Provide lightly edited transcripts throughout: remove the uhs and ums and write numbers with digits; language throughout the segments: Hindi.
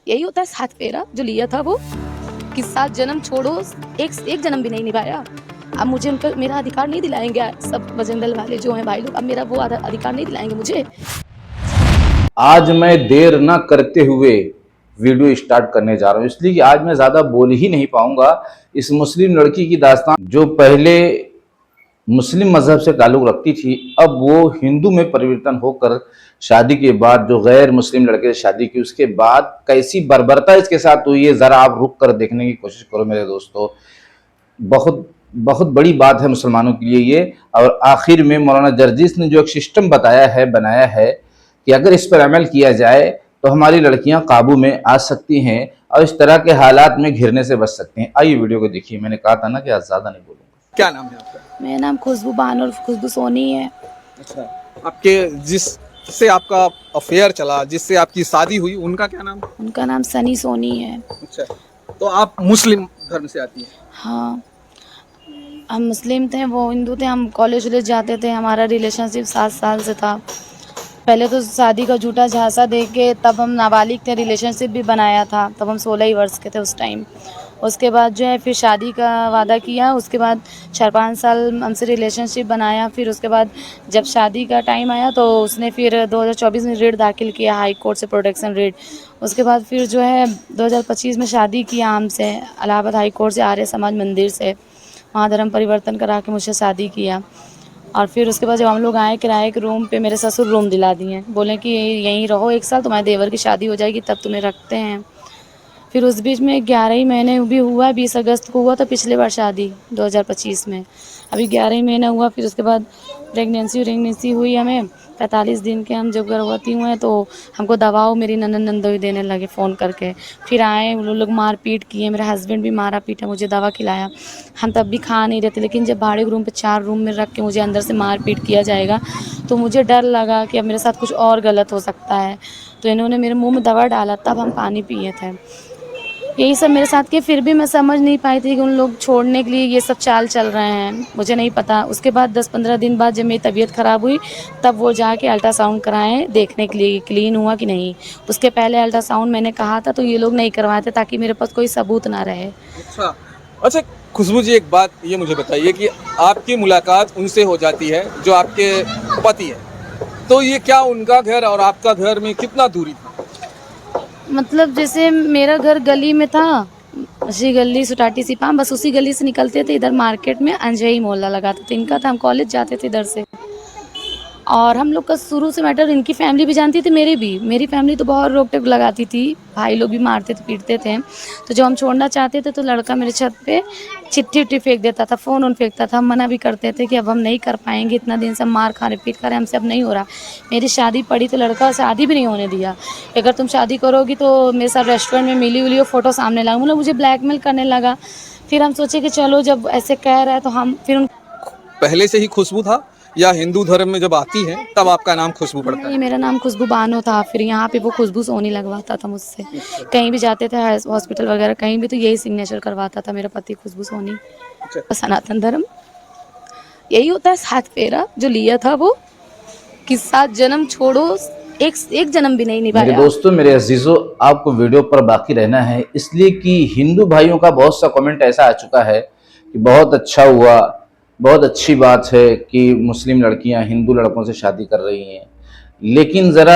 यही होता है साथ फेरा जो लिया था वो, कि 7 जन्म छोड़ो, एक जन्म भी नहीं निभाया। अब मुझे उनका मेरा अधिकार नहीं दिलाएंगे सब बजरंग दल वाले जो हैं भाई लोग, अब मेरा वो अधिकार नहीं दिलाएंगे मुझे। आज मैं देर न करते हुए वीडियो स्टार्ट करने जा रहा हूँ, इसलिए कि आज मैं ज़्यादा बोल ही नहीं पाऊंगा। इस मुस्लिम लड़की की दास्तान जो पहले मुस्लिम मजहब से ताल्लुक़ रखती थी, अब वो हिंदू में परिवर्तन होकर शादी के बाद जो गैर मुस्लिम लड़के से शादी की, उसके बाद कैसी बर्बरता इसके साथ हुई है, ज़रा आप रुक कर देखने की कोशिश करो मेरे दोस्तों। बहुत बहुत बड़ी बात है मुसलमानों के लिए ये। और आखिर में मौलाना जर्जिस ने जो एक सिस्टम बनाया है कि अगर इस पर अमल किया जाए तो हमारी लड़कियां काबू में आ सकती हैं और इस तरह के हालात में घिरने से बच सकती हैं। आइए वीडियो को देखिए। मैंने कहा था ना कि आज ज़्यादा नहीं बोलूँगा। क्या नाम है आपका? मेरा नाम खुशबू बानो और खुशबू सोनी है। अच्छा, आपके जिससे आपका अफेयर चला, जिससे आपकी शादी हुई, उनका क्या नाम? उनका नाम सनी सोनी है। अच्छा, तो आप मुस्लिम धर्म से आती हैं? हाँ, हम मुस्लिम थे, वो हिंदू थे। हम कॉलेज वॉलेज जाते थे, हमारा रिलेशनशिप 7 साल से था। पहले तो शादी का झूठा झांसा दे के, तब हम नाबालिग थे, रिलेशनशिप भी बनाया था, तब हम 16 ही वर्ष के थे उस टाइम। उसके बाद जो है फिर शादी का वादा किया, उसके बाद 4-5 साल हमसे रिलेशनशिप बनाया। फिर उसके बाद जब शादी का टाइम आया तो उसने फिर 2024 में रिट दाखिल किया हाई कोर्ट से, प्रोटेक्शन रिट। उसके बाद फिर जो है 2025 में शादी किया हमसे इलाहाबाद हाई कोर्ट से, आर्य समाज मंदिर से, वहाँ धर्म परिवर्तन करा के मुझसे शादी किया। और फिर उसके बाद जब हम लोग आए किराए के रूम पे, मेरे ससुर रूम दिला दिए, बोले कि यहीं रहो 1 साल, तुम्हारे देवर की शादी हो जाएगी तब तुम्हें रखते हैं। फिर उस बीच में 11 ही महीने भी हुआ, 20 अगस्त को हुआ था पिछले बार शादी 2025 में। अभी 11 ही महीना हुआ। फिर उसके बाद प्रेगनेंसी हुई हमें 45 दिन के। हम जब गर्भवती हुए तो हमको दवाओं मेरी ननद नंदोई देने लगे फ़ोन करके। फिर आए वो लोग मारपीट किए, मेरा हस्बैंड भी मारा पीटा, मुझे दवा खिलाया। हम तब भी खा नहीं रहे थे, लेकिन जब भाड़े के रूम पे 4 रूम में रख के मुझे अंदर से मारपीट किया जाएगा तो मुझे डर लगा कि अब मेरे साथ कुछ और गलत हो सकता है। तो इन्होंने मेरे मुँह में दवा डाला, तब हम पानी पिए थे। यही सब मेरे साथ किया। फिर भी मैं समझ नहीं पाई थी कि उन लोग छोड़ने के लिए ये सब चाल चल रहे हैं, मुझे नहीं पता। उसके बाद 10-15 दिन बाद जब मेरी तबीयत ख़राब हुई, तब वो जाके अल्ट्रासाउंड कराएँ देखने के लिए क्लीन हुआ कि नहीं। उसके पहले अल्ट्रासाउंड मैंने कहा था तो ये लोग नहीं करवाए थे, ताकि मेरे पास कोई सबूत ना रहे। अच्छा, अच्छा खुशबू जी, एक बात ये मुझे बताइए कि आपकी मुलाकात उनसे हो जाती है जो आपके पति हैं, तो ये क्या उनका घर और आपका घर में कितना दूरी था? मतलब जैसे मेरा घर गली में था, उसी गली सुटाटी सिपाम, बस उसी गली से निकलते थे, इधर मार्केट में अंजई मोहल्ला लगा था, तो इनका था, हम कॉलेज जाते थे इधर से। और हम लोग का शुरू से मैटर, इनकी फैमिली भी जानती थी, मेरी फैमिली तो बहुत रोक टोक लगाती थी, भाई लोग भी मारते थे पीटते थे। तो जब हम छोड़ना चाहते थे तो लड़का मेरे छत पे चिट्ठी उट्ठी फेंक देता था, फ़ोन उन फेंकता था। हम मना भी करते थे कि अब हम नहीं कर पाएंगे, इतना दिन से हम मार खा रहे पीट खा रहे, हमसे अब नहीं हो रहा। मेरी शादी पड़ी तो लड़का शादी भी नहीं होने दिया। अगर तुम शादी करोगी तो मेरे साथ रेस्टोरेंट में मिली हुई फ़ोटो सामने लगा, मतलब मुझे ब्लैकमेल करने लगा। फिर हम सोचे कि चलो जब ऐसे कह रहा है तो हम फिर पहले से ही खुशबू था या हिंदू धर्म में जब आती हैं तब आपका नाम खुशबू पड़ता नहीं, है? मेरा नाम खुशबू बानो था। फिर यहाँ पे वो खुशबू सोनी लगवाता था मुझसे। कहीं भी जाते थे हॉस्पिटल वगैरह कहीं भी, तो यही सिग्नेचर करवाता था मेरा पति, खुशबू सोनी। अच्छा, सनातन धर्म यही होता है साथ फेरा जो लिया था वो, कि 7 जन्म छोड़ो, एक जन्म भी नहीं मेरे निभाया। दोस्तों, मेरे अजीजों, आपको वीडियो पर बाकी रहना है, इसलिए कि हिंदू भाइयों का बहुत सा कमेंट ऐसा आ चुका है कि बहुत अच्छा हुआ, बहुत अच्छी बात है कि मुस्लिम लड़कियां हिंदू लड़कों से शादी कर रही हैं। लेकिन ज़रा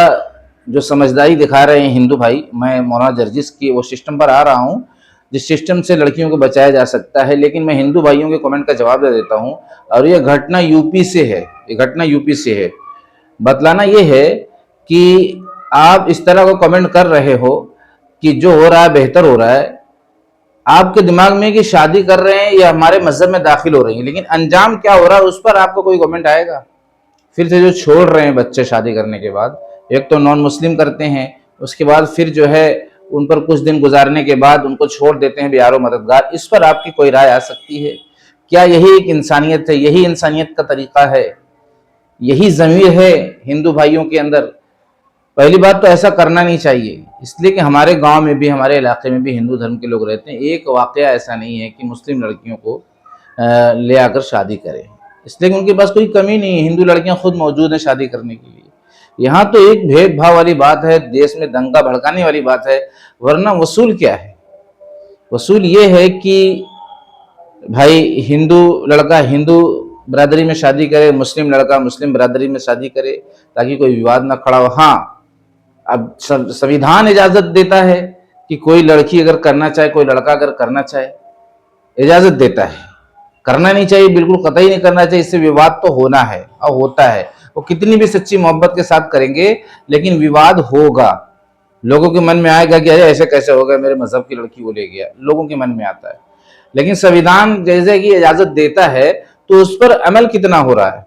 जो समझदारी दिखा रहे हैं हिंदू भाई, मैं मौलाना जर्जिस की वो सिस्टम पर आ रहा हूँ जिस सिस्टम से लड़कियों को बचाया जा सकता है। लेकिन मैं हिंदू भाइयों के कमेंट का जवाब दे देता हूँ। और ये घटना यूपी से है, ये घटना यूपी से है। बतलाना ये है कि आप इस तरह को कमेंट कर रहे हो कि जो हो रहा है बेहतर हो रहा है, आपके दिमाग में कि शादी कर रहे हैं या हमारे मजहब में दाखिल हो रही हैं, लेकिन अंजाम क्या हो रहा है उस पर आपको कोई कमेंट आएगा? फिर से जो छोड़ रहे हैं बच्चे शादी करने के बाद, एक तो नॉन मुस्लिम करते हैं, उसके बाद फिर जो है उन पर कुछ दिन गुजारने के बाद उनको छोड़ देते हैं बेयारो मददगार। इस पर आपकी कोई राय आ सकती है? क्या यही एक इंसानियत है? यही इंसानियत का तरीका है? यही ज़मीर है हिंदू भाइयों के अंदर? पहली बात तो ऐसा करना नहीं चाहिए, इसलिए कि हमारे गांव में भी, हमारे इलाके में भी हिंदू धर्म के लोग रहते हैं। एक वाकया ऐसा नहीं है कि मुस्लिम लड़कियों को ले आकर शादी करें, इसलिए कि उनके पास कोई कमी नहीं है। हिंदू लड़कियां खुद मौजूद हैं शादी करने के लिए। यहाँ तो एक भेदभाव वाली बात है, देश में दंगा भड़काने वाली बात है, वरना वसूल क्या है? वसूल ये है कि भाई हिंदू लड़का हिंदू बिरादरी में शादी करे, मुस्लिम लड़का मुस्लिम बिरादरी में शादी करे, ताकि कोई विवाद ना खड़ा हो। हाँ, अब संविधान इजाजत देता है कि कोई लड़की अगर करना चाहे, कोई लड़का अगर करना चाहे, इजाजत देता है। करना नहीं चाहिए, बिल्कुल कतई नहीं करना चाहिए, इससे विवाद तो होना है और होता है। वो कितनी भी सच्ची मोहब्बत के साथ करेंगे लेकिन विवाद होगा। लोगों के मन में आएगा कि अरे ऐसे कैसे हो गया, मेरे मजहब की लड़की को ले गया, लोगों के मन में आता है। लेकिन संविधान जैसे कि इजाजत देता है तो उस पर अमल कितना हो रहा है,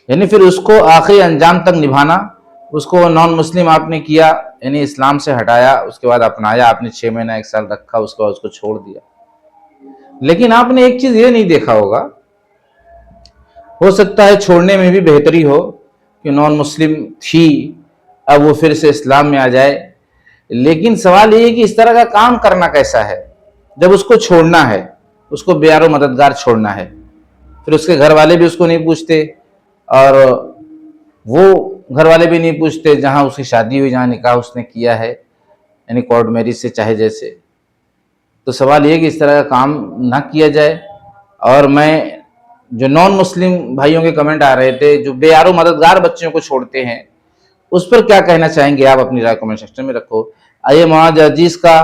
यानी फिर उसको आखिरी अंजाम तक निभाना। उसको नॉन मुस्लिम आपने किया, यानी इस्लाम से हटाया, उसके बाद अपनाया, आपने 6 महीना 1 साल रखा, उसके बाद उसको छोड़ दिया। लेकिन आपने एक चीज ये नहीं देखा होगा, हो सकता है छोड़ने में भी बेहतरी हो कि नॉन मुस्लिम थी, अब वो फिर से इस्लाम में आ जाए। लेकिन सवाल ये है कि इस तरह का काम करना कैसा है जब उसको छोड़ना है, उसको बेयारो मददगार छोड़ना है, फिर उसके घर वाले भी उसको नहीं पूछते और वो घर वाले भी नहीं पूछते जहां उसकी शादी हुई, जहां निकाह उसने किया है, यानी कोर्ट मैरिज से चाहे जैसे। तो सवाल ये कि इस तरह का काम ना किया जाए। और मैं जो नॉन मुस्लिम भाइयों के कमेंट आ रहे थे जो बेयारो मददगार बच्चों को छोड़ते हैं, उस पर क्या कहना चाहेंगे आप? अपनी राय कमेंट सेक्शन में रखो। आइए मौलाना जर्जिस का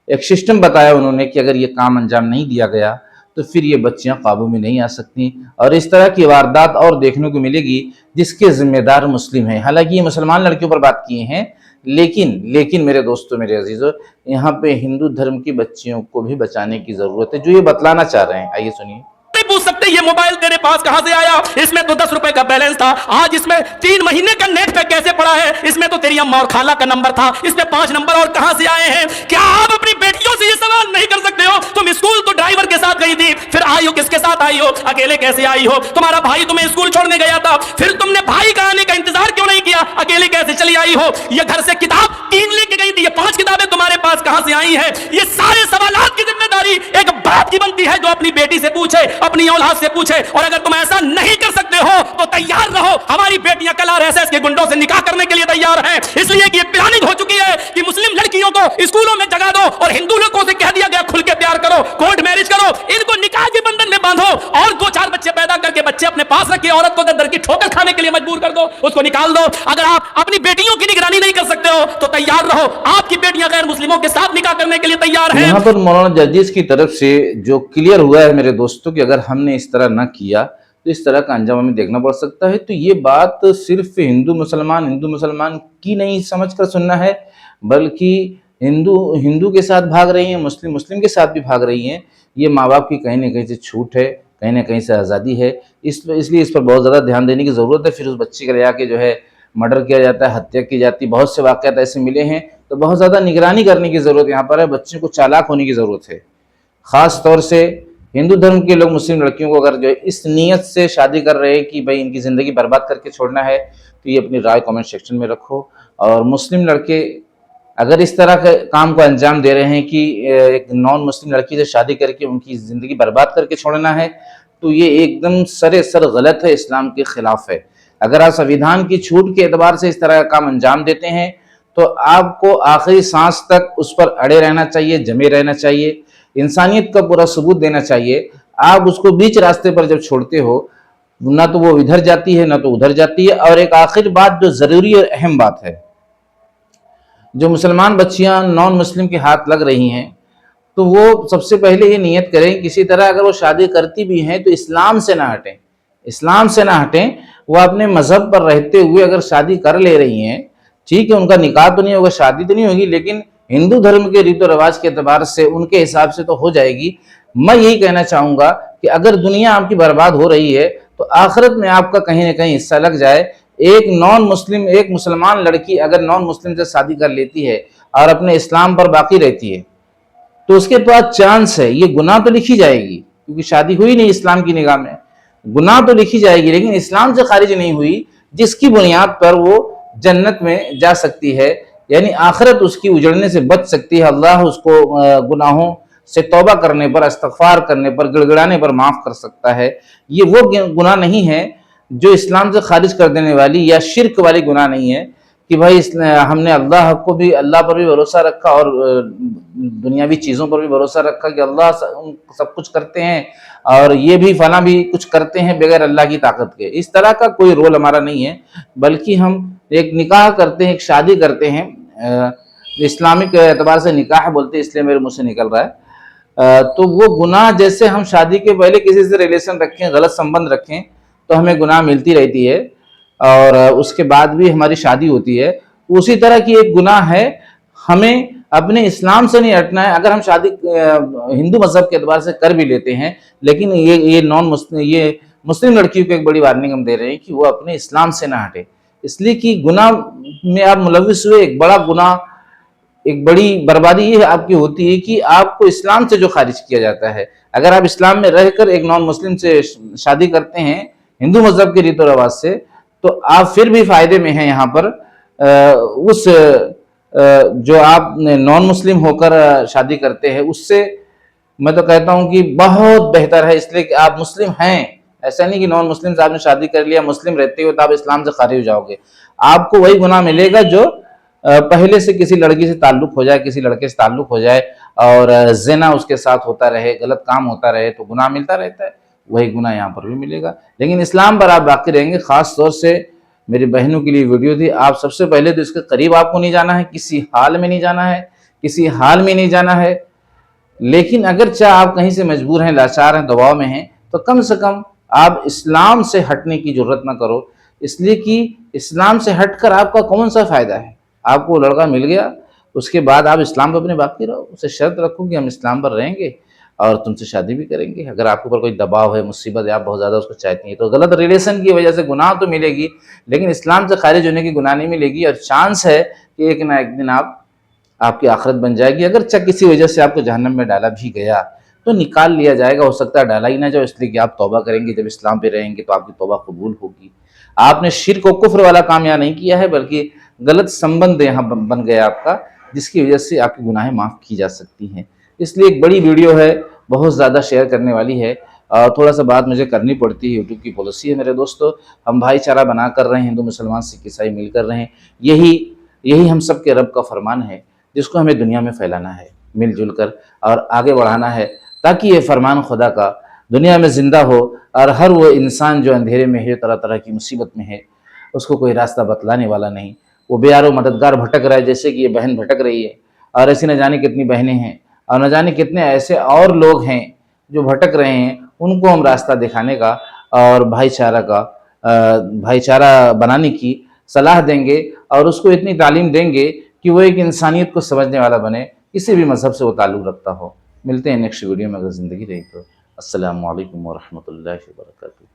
एक सिस्टम बताया उन्होंने कि अगर ये काम अंजाम नहीं दिया गया तो फिर ये बच्चियां काबू में नहीं आ सकती और इस तरह की वारदात और देखने को मिलेगी जिसके जिम्मेदार मुस्लिम हैं। हालांकि ये मुसलमान लड़कियों पर बात किए हैं, लेकिन मेरे दोस्तों, मेरे अजीजों, यहाँ पे हिंदू धर्म की बच्चियों को भी बचाने की जरूरत है, जो ये बतलाना चाह रहे हैं। आइए सुनिए। पूछ सकते ये मोबाइल तेरे पास कहां से आया, इसमें तो 10 रुपए का बैलेंस था, आज इसमें 3 महीने का नेट पे कैसे पड़ा है, इसमें तो तेरी अम्मा और खाला का नंबर था, इसमें 5 नंबर और कहां से आए हैं? क्या आप अपनी बेटियों से ये सवाल नहीं कर सकते हो? तुम स्कूल तो ड्राइवर के साथ गई थी, फिर आई हो किसके साथ आई हो? अकेले कैसे आई हो? तुम्हारा भाई तुम्हें स्कूल छोड़ने गया था, फिर तुमने भाई का आने का इंतजार क्यों नहीं किया? अकेले कैसे चली आई हो? ये घर से किताब 3 लेके गई थी, ये 5 किताबें तुम्हारे पास कहां से आई हैं? ये सारे सवालात की जिम्मेदारी एक बाप की बनती है जो अपनी बेटी से पूछे, अपनी औलाद से पूछे। और अगर तुम ऐसा नहीं कर सकते हो तो तैयार रहो, हमारी बेटियां कल आरएसएस के गुंडों से निकाह करने के लिए तैयार हैं। इसलिए कि ये प्लानिंग हो चुकी है कि मुस्लिम लड़कियों को स्कूलों में जगा दो और हिंदू लोगों से कह दिया गया खुल के प्यार करो, कोर्ट मैरिज करो, इनको निकाह के बंधन में बांधो और 2-4 बच्चे पैदा करके बच्चे अपने पास रखिए, औरत को दर दर की ठोकर खाने के लिए मजबूर कर दो, उसको निकाल दो। अगर आप अपनी बेटियों की निगरानी नहीं कर सकते हो तो तैयार रहो, आपकी बेटियां गैर मुस्लिमों के साथ निकाह करने के लिए तैयार हैं। यहाँ पर मौलाना जर्जिस की तरफ से जो क्लियर हुआ है मेरे दोस्तों कि अगर हमने इस तरह ना किया तो इस तरह का अंजाम हमें देखना पड़ सकता है। तो ये बात सिर्फ हिंदू मुसलमान की नहीं समझकर सुनना है, बल्कि हिंदू के साथ भाग रही हैं, मुस्लिम के साथ भी भाग रही हैं। ये माँ बाप की कहीं ना कहीं से छूट है, कहीं ना कहीं से आज़ादी है, इसलिए इस पर बहुत ज़्यादा ध्यान देने की ज़रूरत है। फिर उस बच्ची के ले जाके जो है मर्डर किया जाता है, हत्या की जाती है, बहुत से वाक़यात ऐसे मिले हैं। तो बहुत ज़्यादा निगरानी करने की ज़रूरत यहाँ पर है, बच्चों को चालाक होने की ज़रूरत है। ख़ास तौर से हिंदू धर्म के लोग मुस्लिम लड़कियों को अगर जो है इस नीयत से शादी कर रहे हैं कि भाई इनकी ज़िंदगी बर्बाद करके छोड़ना है, तो ये अपनी राय कमेंट सेक्शन में रखो। और मुस्लिम लड़के अगर इस तरह के काम को अंजाम दे रहे हैं कि एक नॉन मुस्लिम लड़की से शादी करके उनकी ज़िंदगी बर्बाद करके छोड़ना है, तो ये एकदम सरेसर गलत है, इस्लाम के खिलाफ है। अगर आप संविधान की छूट के एतबार से इस तरह का काम अंजाम देते हैं तो आपको आखिरी सांस तक उस पर अड़े रहना चाहिए, जमे रहना चाहिए, इंसानियत का पूरा सबूत देना चाहिए। आप उसको बीच रास्ते पर जब छोड़ते हो, ना तो वो इधर जाती है ना तो उधर जाती है। और एक आखिर बात जो जरूरी और अहम बात है, जो मुसलमान बच्चियां नॉन मुस्लिम के हाथ लग रही हैं, तो वो सबसे पहले ये नियत करें किसी तरह अगर वो शादी करती भी हैं तो इस्लाम से ना हटें, इस्लाम से ना हटें। वो अपने मजहब पर रहते हुए अगर शादी कर ले रही हैं, ठीक है, उनका निकाह तो नहीं होगा, शादी तो नहीं होगी, लेकिन हिंदू धर्म के रीतो रिवाज के एतबार से उनके हिसाब से तो हो जाएगी। मैं यही कहना चाहूंगा कि अगर दुनिया आपकी बर्बाद हो रही है तो आखिरत में आपका कहीं ना कहीं हिस्सा लग जाए। एक मुसलमान लड़की अगर नॉन मुस्लिम से शादी कर लेती है और अपने इस्लाम पर बाकी रहती है तो उसके पास चांस है, ये गुनाह तो लिखी जाएगी क्योंकि शादी हुई नहीं इस्लाम की निगाह में, गुनाह तो लिखी जाएगी, लेकिन इस्लाम से खारिज नहीं हुई, जिसकी बुनियाद पर वो जन्नत में जा सकती है, यानी आखिरत उसकी उजड़ने से बच सकती है। अल्लाह उसको गुनाहों से तौबा करने पर, इस्तगफार करने पर, गिड़गिड़ाने पर माफ कर सकता है। ये वो गुनाह नहीं है जो इस्लाम से खारिज कर देने वाली या शिरक वाली गुनाह नहीं है कि भाई हमने अल्लाह पर भी भरोसा रखा और दुनियावी चीज़ों पर भी भरोसा रखा कि अल्लाह सब कुछ करते हैं और ये भी फला भी कुछ करते हैं बगैर अल्लाह की ताकत के। इस तरह का कोई रोल हमारा नहीं है, बल्कि हम एक निकाह करते हैं, एक शादी करते हैं, इस्लामिक एतबार से निकाह बोलते हैं इसलिए मेरे मुंह से निकल रहा है। तो वो गुनाह जैसे हम शादी के पहले किसी से रिलेशन रखें, गलत संबंध रखें तो हमें गुनाह मिलती रहती है और उसके बाद भी हमारी शादी होती है, उसी तरह की एक गुनाह है। हमें अपने इस्लाम से नहीं हटना है। अगर हम शादी हिंदू मजहब के एतबार से कर भी लेते हैं, लेकिन ये मुस्लिम लड़कियों को एक बड़ी वार्निंग हम दे रहे हैं कि वो अपने इस्लाम से ना हटे, इसलिए कि गुनाह में आप मुलविस हुए। एक बड़ा गुनाह, एक बड़ी बर्बादी ये आपकी होती है कि आपको इस्लाम से जो खारिज किया जाता है। अगर आप इस्लाम में रहकर एक नॉन मुस्लिम से शादी करते हैं हिंदू मजहब के रीतो रिवाज से, तो आप फिर भी फायदे में हैं यहाँ पर। जो आप नॉन मुस्लिम होकर शादी करते हैं उससे मैं तो कहता हूं कि बहुत बेहतर है, इसलिए कि आप मुस्लिम हैं। ऐसा नहीं कि नॉन मुस्लिम से आपने शादी कर लिया, मुस्लिम रहते हो तो आप इस्लाम से खारिज हो जाओगे। आपको वही गुनाह मिलेगा जो पहले से किसी लड़की से ताल्लुक हो जाए, किसी लड़के से ताल्लुक हो जाए और ज़िना उसके साथ होता रहे, गलत काम होता रहे तो गुनाह मिलता रहता है, वही गुनाह यहाँ पर भी मिलेगा। लेकिन इस्लाम पर आप बाकी रहेंगे। खास तौर से मेरी बहनों के लिए वीडियो थी। आप सबसे पहले तो इसके करीब आपको नहीं जाना है, किसी हाल में नहीं जाना है, किसी हाल में नहीं जाना है। लेकिन अगर चाहे आप कहीं से मजबूर हैं, लाचार हैं, दबाव में हैं, तो कम से कम आप इस्लाम से हटने की जरूरत ना करो, इसलिए कि इस्लाम से हटकर आपका कौन सा फायदा है। आपको लड़का मिल गया, उसके बाद आप इस्लाम पर अपने बाकी रहो, उसे शर्त रखो कि हम इस्लाम पर रहेंगे और तुमसे शादी भी करेंगे। अगर आपके ऊपर कोई दबाव है, मुसीबत है, आप बहुत ज़्यादा उसको चाहती हैं, तो गलत रिलेशन की वजह से गुनाह तो मिलेगी, लेकिन इस्लाम से खारिज होने की गुनाह नहीं मिलेगी। और चांस है कि एक ना एक दिन आपकी आखिरत बन जाएगी। अगर किसी वजह से आपको जहन्नम में डाला भी गया तो निकाल लिया जाएगा। हो सकता है डाला ही ना जाओ, इसलिए कि आप तौबा करेंगे, जब इस्लाम पे रहेंगे तो आपकी तौबा कबूल होगी। आपने शिर्क और कुफ्र वाला काम यहाँ नहीं किया है, बल्कि गलत संबंध यहाँ बन गया आपका, जिसकी वजह से आपकी गुनाहें माफ़ की जा सकती हैं। इसलिए एक बड़ी वीडियो है, बहुत ज़्यादा शेयर करने वाली है, थोड़ा सा बात मुझे करनी पड़ती है, यूट्यूब की पॉलिसी है मेरे दोस्तों। हम भाईचारा बना कर रहे हैं, हिंदू मुसलमान सिख ईसाई मिल कर रहे हैं। यही हम सब के रब का फरमान है, जिसको हमें दुनिया में फैलाना है मिलजुल कर और आगे बढ़ाना है, ताकि ये फरमान खुदा का दुनिया में ज़िंदा हो और हर वो इंसान जो अंधेरे में है, तरह तरह की मुसीबत में है, उसको कोई रास्ता बतलाने वाला नहीं, वो बेयारो मददगार भटक रहा है, जैसे कि ये बहन भटक रही है। और ऐसी न जाने कितनी बहनें हैं और न जाने कितने ऐसे और लोग हैं जो भटक रहे हैं। उनको हम रास्ता दिखाने का और भाईचारा बनाने की सलाह देंगे और उसको इतनी तालीम देंगे कि वो एक इंसानियत को समझने वाला बने, किसी भी मजहब से वो ताल्लुक़ रखता हो। मिलते हैं नेक्स्ट वीडियो में, अगर ज़िंदगी रही तो। अस्सलामु अलैकुम व रहमतुल्लाहि व बरकातुहू।